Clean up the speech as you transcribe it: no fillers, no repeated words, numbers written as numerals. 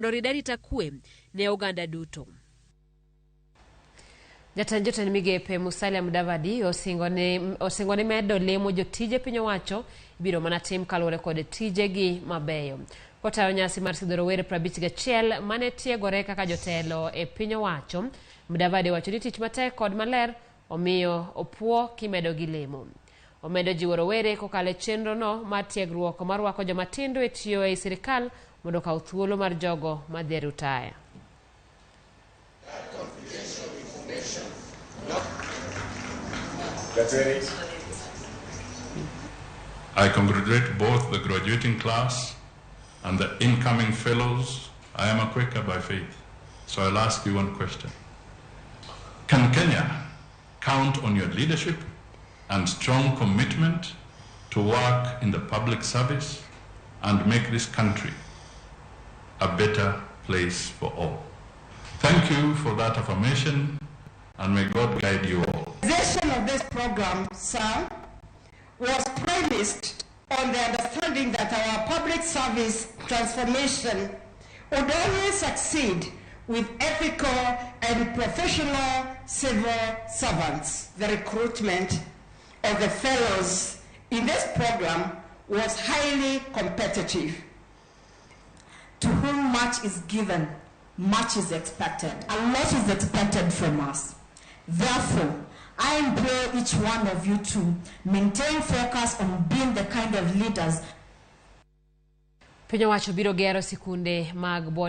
Noridari takwe ne oganda duto. Jatend migepe Musalia Mudavadi osingo ne medo lemo jotije piny owacho biro mana tim kaluore kod tije gi mabeyo. Kotayo nyasi mar sidho rowere 51 mane tiegore kaka jotelo e piny owacho, Mudavadi wacho ni tich matek kod maler omiyo opuo kimedo gi lemo. Omedo jiwo rowere kokalo chenro no mar tiegruok marwako joma tindo e tiyo e sirikal mondo kaw thuolo mar jogo madhi rutaya. I congratulate both the graduating class and the incoming fellows. I am a Quaker by faith, so I'll ask you one question. Can Kenya count on your leadership and strong commitment to work in the public service and make this country a better place for all? Thank you for that affirmation, and may God guide you all. The realization of this program, sir, was premised on the understanding that our public service transformation would only succeed with ethical and professional civil servants. The recruitment of the fellows in this program was highly competitive. To whom much is given, much is expected. A lot is expected from us. Therefore, I implore each one of you to maintain focus on being the kind of leaders. Piny owacho biro gero sikunde mag boarding